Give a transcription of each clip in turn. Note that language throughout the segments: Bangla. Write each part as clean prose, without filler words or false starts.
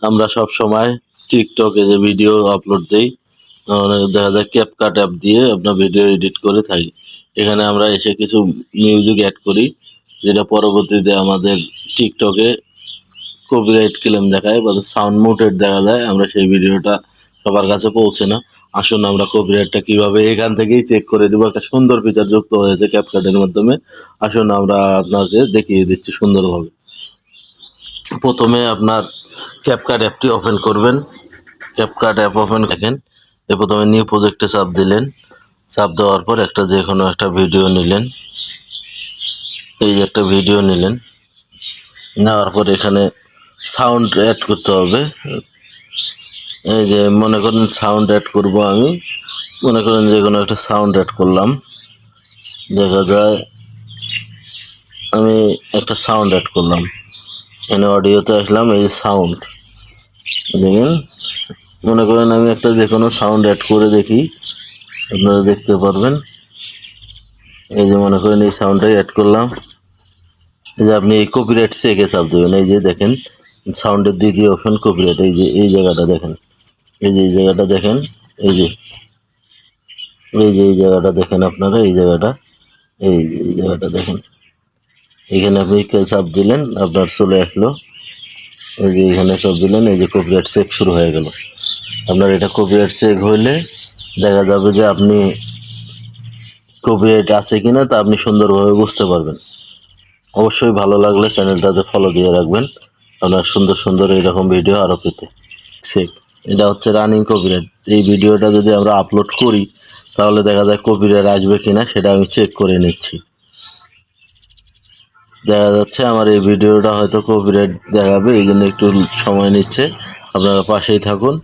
আমরা সব সময় টিকটকে যে ভিডিও আপলোড দেই, দেখা যায় ক্যাপকাট অ্যাপ দিয়ে আপনার ভিডিও এডিট করে থাকি। এখানে আমরা এসে কিছু মিউজিক অ্যাড করি, যেটা পরবর্তীতে আমাদের টিকটকে কপিরাইট ক্লেম দেখায় বা সাউন্ড মুটেড দেখা যায়। আমরা সেই ভিডিওটা সবার কাছে পৌঁছে না। আসুন আমরা কপিরাইটটা কীভাবে এখান থেকেই চেক করে দেবো। একটা সুন্দর ফিচার যুক্ত হয়েছে ক্যাপকাটের মাধ্যমে। আসুন আমরা আপনাকে দেখিয়ে দিচ্ছি সুন্দরভাবে। প্রথমে আপনার ক্যাপকাট অ্যাপটি ওপেন করবেন। ক্যাপকাট অ্যাপ ওপেন দেখেন, প্রথমে নিউ প্রজেক্টে চাপ দিলেন। চাপ দেওয়ার পর একটা যে কোনো একটা ভিডিও নিলেন। এই যে একটা ভিডিও নিলেন, নেওয়ার পর এখানে সাউন্ড অ্যাড করতে হবে। এই যে মনে করেন সাউন্ড অ্যাড করব আমি, মনে করেন যে কোনো একটা সাউন্ড অ্যাড করলাম। দেখা যায় আমি একটা সাউন্ড অ্যাড করলাম, এখানে অডিওতে আসলাম। এই যে সাউন্ড দেখেন, মনে করেন আমি একটা যে কোনো সাউন্ড অ্যাড করে দেখি, আপনারা দেখতে পারবেন। এই যে মনে করেন এই সাউন্ডটাই অ্যাড করলাম। এই যে আপনি এই কপিরাইট চেকে চাপ দেবেন। এই যে দেখেন সাউন্ডের দ্বিতীয় অপশন কপিরাইট। এই যে এই জায়গাটা দেখেন, এই যে এই জায়গাটা দেখেন, এই যে এই জায়গাটা দেখেন আপনারা, এই জায়গাটা, এই জায়গাটা দেখেন। এখানে আপনি চাপ দিলেন, আপনার চলে আসলো। এই যে এখানে চাপ দিলেন, এই যে কপিরাইট চেক শুরু হয়ে গেল। আপনার এটা কপিরাইট চেক হইলে দেখা যাবে যে আপনি কপিরাইট আছে কিনা তা আপনি সুন্দরভাবে বুঝতে পারবেন। অবশ্যই ভালো লাগলে চ্যানেলটাতে ফলো দিয়ে রাখবেন, আপনার সুন্দর সুন্দর এইরকম ভিডিও আরও পেতে। চেক, এটা হচ্ছে রানিং কপিরাইট। এই ভিডিওটা যদি আমরা আপলোড করি তাহলে দেখা যায় কপিরাইট আসবে কিনা সেটা আমি চেক করে নিচ্ছি। দেখা যাচ্ছে আমার এই ভিডিওটা হয়তো কপিরাইট দেখাবে, এই জন্য একটু সময় নিচ্ছে। আপনারা পাশেই থাকুন,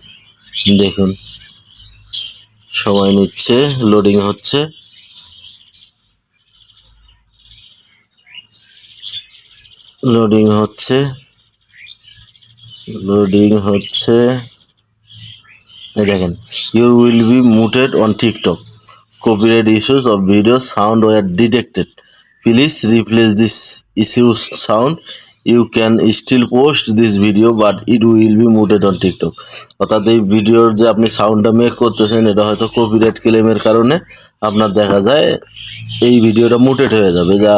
দেখুন সময় নিচ্ছে, লোডিং হচ্ছে। লোডিং হচ্ছে, লোডিং হচ্ছে। এই দেখেন, you will be muted on TikTok, copyright issues of video sound were detected, please replace this issues sound, you can still post this video but it will be muted on TikTok। অর্থাৎ এই ভিডিওর যে আপনি সাউন্ডটা মেক করতেছেন এটা হয়তো কপিরাইট ক্লেমের কারণে আপনার দেখা যায় এই ভিডিওটা মুটেড হয়ে যাবে, যা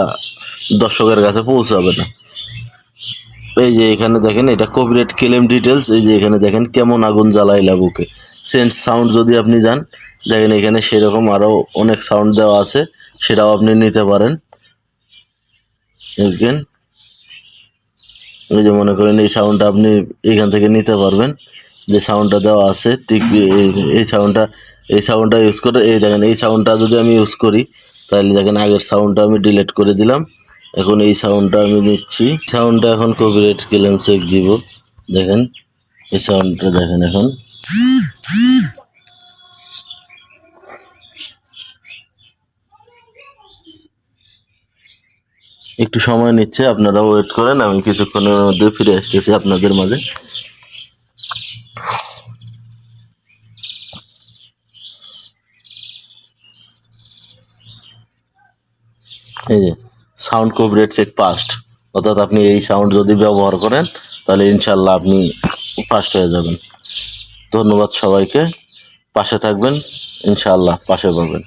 দর্শকের কাছে পৌঁছাবে না। এই যে এখানে দেখেন এটা কপিরাইট ক্লেম ডিটেলস। এই যে এখানে দেখেন কেমন আগুন জ্বালাইলা বুকে, সেন্ট সাউন্ড যদি আপনি যান দেখেন এখানে সেরকম আরও অনেক সাউন্ড দেওয়া আছে, সেটাও আপনি নিতে পারেন। দেখেন এই যে মনে করেন এই সাউন্ডটা আপনি এখান থেকে নিতে পারবেন, যে সাউন্ডটা দেওয়া আছে ঠিক এই সাউন্ডটা ইউজ করে। এই দেখেন এই সাউন্ডটা যদি আমি ইউজ করি তাহলে দেখেন আগের সাউন্ডটা আমি ডিলিট করে দিলাম, এখন এই সাউন্ডটা আমি নিচ্ছি। সাউন্ডটা এখন কপিরাইট ক্লেম চেক দিব। দেখেন এই সাউন্ডটা দেখেন, এখন একটু সময় নিচ্ছে, আপনারা ওয়েট করেন, আমি কিছুক্ষণের মধ্যে ফিরে আসতেছি আপনাদের মাঝে। এই যে সাউন্ড কপিরাইট চেক পাস্ট, অর্থাৎ আপনি এই সাউন্ড যদি ব্যবহার করেন তাহলে ইনশাল্লাহ আপনি ফাস্ট হয়ে যাবেন। ধন্যবাদ সবাইকে, পাশে থাকবেন, ইনশাল্লাহ পাশে পাবেন।